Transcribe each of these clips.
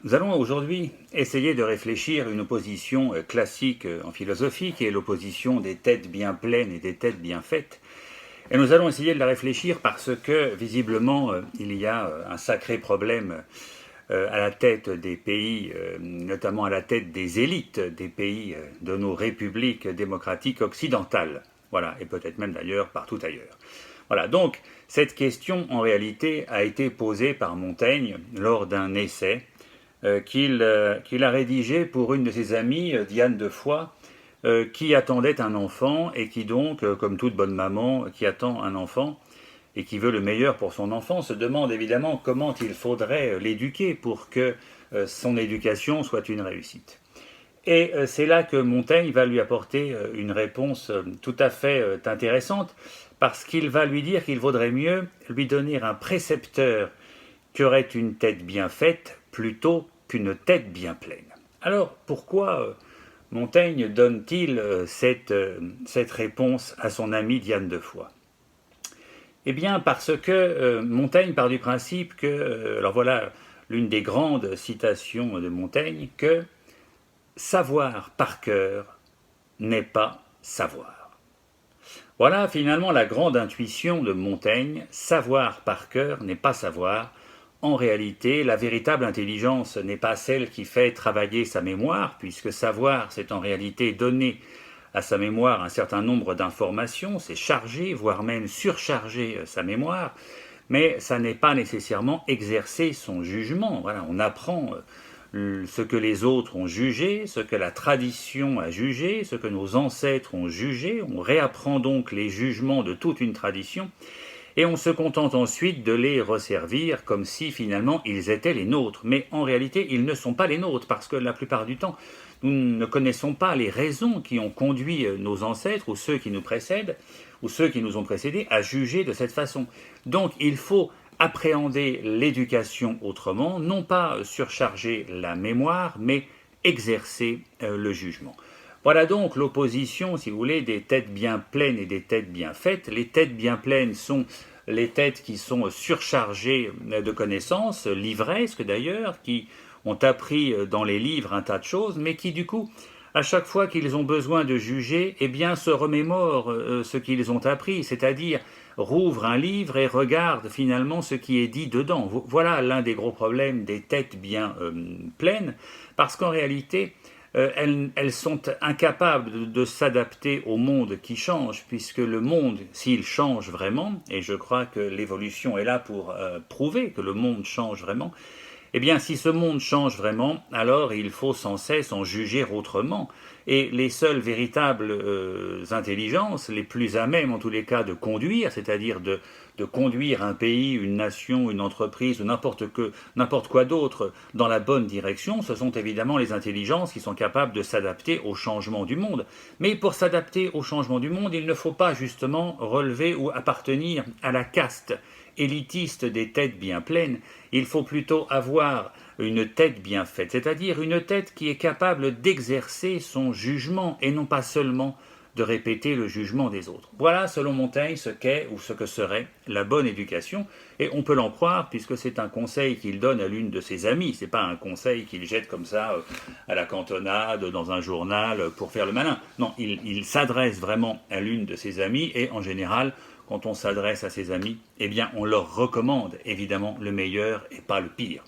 Nous allons aujourd'hui essayer de réfléchir une opposition classique en philosophie, qui est l'opposition des têtes bien pleines et des têtes bien faites. Et nous allons essayer de la réfléchir parce que, visiblement, il y a un sacré problème à la tête des pays, notamment à la tête des élites des pays de nos républiques démocratiques occidentales. Voilà, et peut-être même d'ailleurs partout ailleurs. Voilà, donc cette question en réalité a été posée par Montaigne lors d'un essai qu'il a rédigé pour une de ses amies, Diane de Foix, qui attendait un enfant et qui donc, comme toute bonne maman qui attend un enfant et qui veut le meilleur pour son enfant, se demande évidemment comment il faudrait l'éduquer pour que son éducation soit une réussite. Et c'est là que Montaigne va lui apporter une réponse tout à fait intéressante, parce qu'il va lui dire qu'il vaudrait mieux lui donner un précepteur qui aurait une tête bien faite plutôt qu'une tête bien pleine. Alors pourquoi Montaigne donne-t-il cette réponse à son ami Diane de Foix? Eh bien parce que Montaigne part du principe que, alors voilà l'une des grandes citations de Montaigne, que savoir par cœur n'est pas savoir. Voilà finalement la grande intuition de Montaigne, savoir par cœur n'est pas savoir. En réalité, la véritable intelligence n'est pas celle qui fait travailler sa mémoire, puisque savoir, c'est en réalité donner à sa mémoire un certain nombre d'informations, c'est charger, voire même surcharger sa mémoire, mais ça n'est pas nécessairement exercer son jugement. Voilà, on apprend ce que les autres ont jugé, ce que la tradition a jugé, ce que nos ancêtres ont jugé, on réapprend donc les jugements de toute une tradition, et on se contente ensuite de les resservir comme si finalement ils étaient les nôtres. Mais en réalité, ils ne sont pas les nôtres, parce que la plupart du temps, nous ne connaissons pas les raisons qui ont conduit nos ancêtres, ou ceux qui nous précèdent, ou ceux qui nous ont précédés, à juger de cette façon. Donc il faut appréhender l'éducation autrement, non pas surcharger la mémoire, mais exercer le jugement. Voilà donc l'opposition, si vous voulez, des têtes bien pleines et des têtes bien faites. Les têtes bien pleines sont les têtes qui sont surchargées de connaissances, livresques d'ailleurs, qui ont appris dans les livres un tas de choses, mais qui du coup, à chaque fois qu'ils ont besoin de juger, eh bien, se remémorent ce qu'ils ont appris, c'est-à-dire rouvrent un livre et regardent finalement ce qui est dit dedans. Voilà l'un des gros problèmes des têtes bien pleines, parce qu'en réalité, elles sont incapables de s'adapter au monde qui change, puisque le monde, s'il change vraiment, et je crois que l'évolution est là pour prouver que le monde change vraiment, eh bien, si ce monde change vraiment, alors il faut sans cesse en juger autrement. Et les seules véritables intelligences, les plus à même en tous les cas de conduire, c'est-à-dire de conduire un pays, une nation, une entreprise ou n'importe quoi d'autre dans la bonne direction, ce sont évidemment les intelligences qui sont capables de s'adapter au changement du monde. Mais pour s'adapter au changement du monde, il ne faut pas justement relever ou appartenir à la caste élitiste des têtes bien pleines, il faut plutôt avoir une tête bien faite, c'est-à-dire une tête qui est capable d'exercer son jugement et non pas seulement de répéter le jugement des autres. Voilà, selon Montaigne, ce qu'est ou ce que serait la bonne éducation, et on peut l'en croire puisque c'est un conseil qu'il donne à l'une de ses amies, c'est pas un conseil qu'il jette comme ça à la cantonade, dans un journal, pour faire le malin. Non, il s'adresse vraiment à l'une de ses amies, et en général, quand on s'adresse à ses amis, eh bien on leur recommande évidemment le meilleur et pas le pire.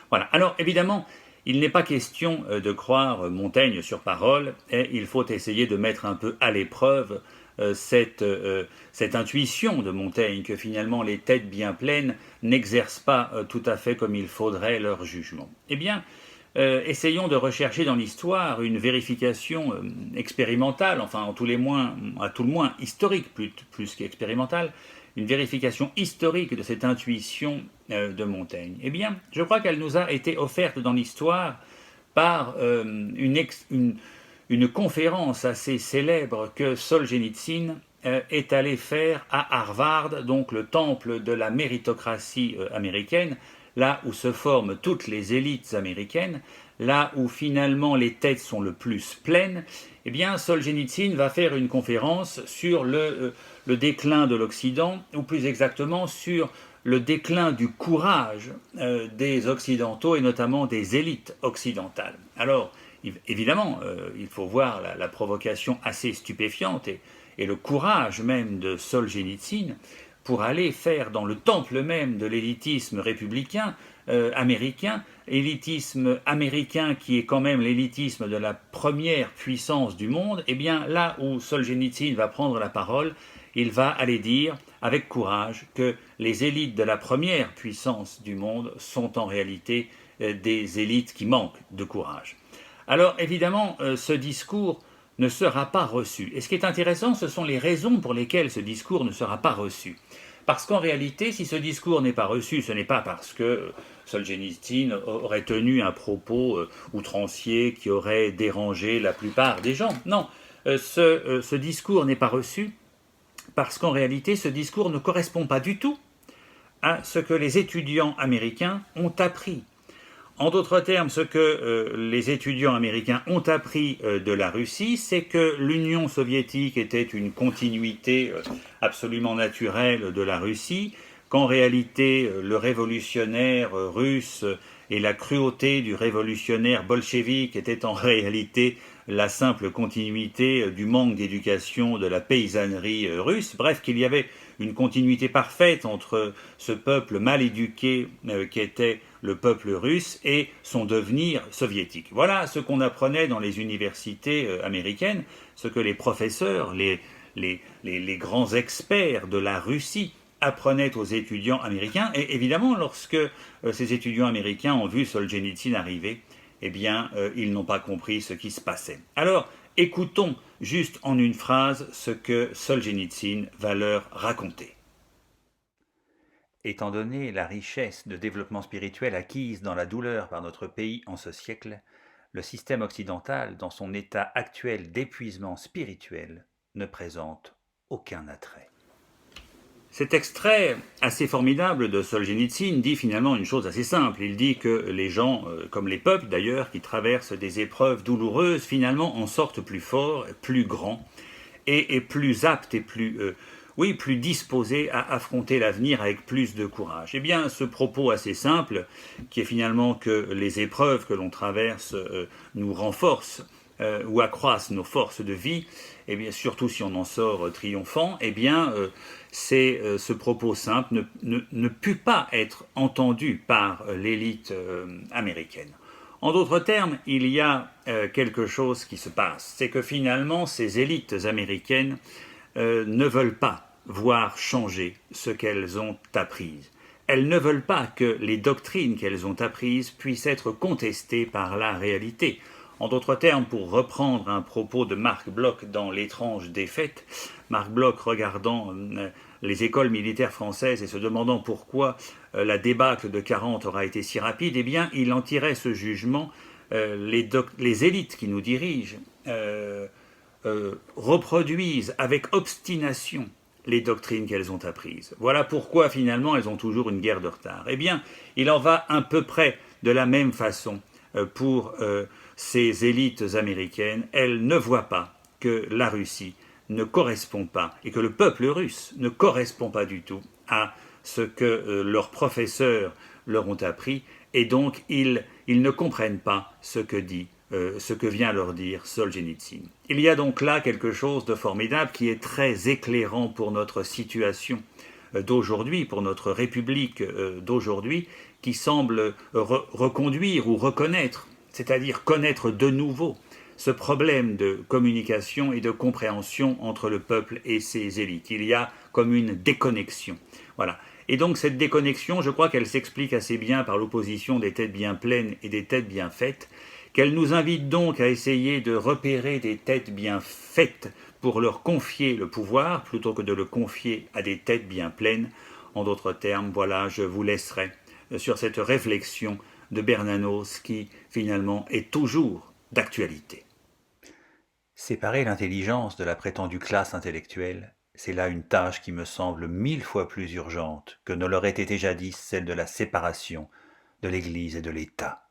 Voilà, alors évidemment, il n'est pas question de croire Montaigne sur parole, et il faut essayer de mettre un peu à l'épreuve cette intuition de Montaigne que finalement les têtes bien pleines n'exercent pas tout à fait comme il faudrait leur jugement. Eh bien, essayons de rechercher dans l'histoire une vérification expérimentale, enfin à tout le moins historique plus qu'expérimentale, une vérification historique de cette intuition de Montaigne. Eh bien, je crois qu'elle nous a été offerte dans l'histoire par une conférence assez célèbre que Solzhenitsyn est allé faire à Harvard, donc le temple de la méritocratie américaine, là où se forment toutes les élites américaines, là où finalement les têtes sont le plus pleines, eh bien Solzhenitsyn va faire une conférence sur le déclin de l'Occident, ou plus exactement sur le déclin du courage des Occidentaux et notamment des élites occidentales. Alors, évidemment, il faut voir la provocation assez stupéfiante et le courage même de Solzhenitsyn pour aller faire dans le temple même de l'élitisme républicain américain, élitisme américain qui est quand même l'élitisme de la première puissance du monde, et bien là où Solzhenitsyn va prendre la parole, il va aller dire avec courage que les élites de la première puissance du monde sont en réalité des élites qui manquent de courage. Alors évidemment, ce discours ne sera pas reçu. Et ce qui est intéressant, ce sont les raisons pour lesquelles ce discours ne sera pas reçu. Parce qu'en réalité, si ce discours n'est pas reçu, ce n'est pas parce que Solzhenitsyn aurait tenu un propos outrancier qui aurait dérangé la plupart des gens. Non, ce discours n'est pas reçu parce qu'en réalité, ce discours ne correspond pas du tout à ce que les étudiants américains ont appris. En d'autres termes, ce que les étudiants américains ont appris de la Russie, c'est que l'Union soviétique était une continuité absolument naturelle de la Russie, qu'en réalité le révolutionnaire russe et la cruauté du révolutionnaire bolchevique étaient en réalité la simple continuité du manque d'éducation de la paysannerie russe, bref, qu'il y avait une continuité parfaite entre ce peuple mal éduqué qui était le peuple russe et son devenir soviétique. Voilà ce qu'on apprenait dans les universités américaines, ce que les professeurs, les grands experts de la Russie apprenaient aux étudiants américains. Et évidemment, lorsque ces étudiants américains ont vu Solzhenitsyn arriver, eh bien, ils n'ont pas compris ce qui se passait. Alors, écoutons juste en une phrase ce que Solzhenitsyn va leur raconter. Étant donné la richesse de développement spirituel acquise dans la douleur par notre pays en ce siècle, le système occidental, dans son état actuel d'épuisement spirituel, ne présente aucun attrait. Cet extrait assez formidable de Solzhenitsyn dit finalement une chose assez simple. Il dit que les gens, comme les peuples d'ailleurs, qui traversent des épreuves douloureuses, finalement en sortent plus forts, plus grands, et plus aptes et plus disposés à affronter l'avenir avec plus de courage. Eh bien, ce propos assez simple, qui est finalement que les épreuves que l'on traverse nous renforcent, ou accroissent nos forces de vie, et bien surtout si on en sort triomphant, eh bien ce propos simple ne put pas être entendu par l'élite américaine. En d'autres termes, il y a quelque chose qui se passe, c'est que finalement ces élites américaines ne veulent pas voir changer ce qu'elles ont appris. Elles ne veulent pas que les doctrines qu'elles ont apprises puissent être contestées par la réalité. En d'autres termes, pour reprendre un propos de Marc Bloch dans L'étrange défaite, Marc Bloch regardant les écoles militaires françaises et se demandant pourquoi la débâcle de 40 aura été si rapide, eh bien, il en tirait ce jugement, les élites qui nous dirigent reproduisent avec obstination les doctrines qu'elles ont apprises. Voilà pourquoi finalement elles ont toujours une guerre de retard. Eh bien, il en va à peu près de la même façon pour ces élites américaines. Elles ne voient pas que la Russie ne correspond pas, et que le peuple russe ne correspond pas du tout à ce que leurs professeurs leur ont appris, et donc ils ne comprennent pas ce que vient leur dire Solzhenitsyn. Il y a donc là quelque chose de formidable qui est très éclairant pour notre situation d'aujourd'hui, pour notre République d'aujourd'hui, qui semble reconduire ou reconnaître, c'est-à-dire connaître de nouveau ce problème de communication et de compréhension entre le peuple et ses élites. Il y a comme une déconnexion. Voilà. Et donc cette déconnexion, je crois qu'elle s'explique assez bien par l'opposition des têtes bien pleines et des têtes bien faites, qu'elle nous invite donc à essayer de repérer des têtes bien faites pour leur confier le pouvoir, plutôt que de le confier à des têtes bien pleines. En d'autres termes, voilà, je vous laisserai sur cette réflexion de Bernanos qui, finalement, est toujours d'actualité. Séparer l'intelligence de la prétendue classe intellectuelle, c'est là une tâche qui me semble 1000 fois plus urgente que ne l'aurait été jadis celle de la séparation de l'Église et de l'État.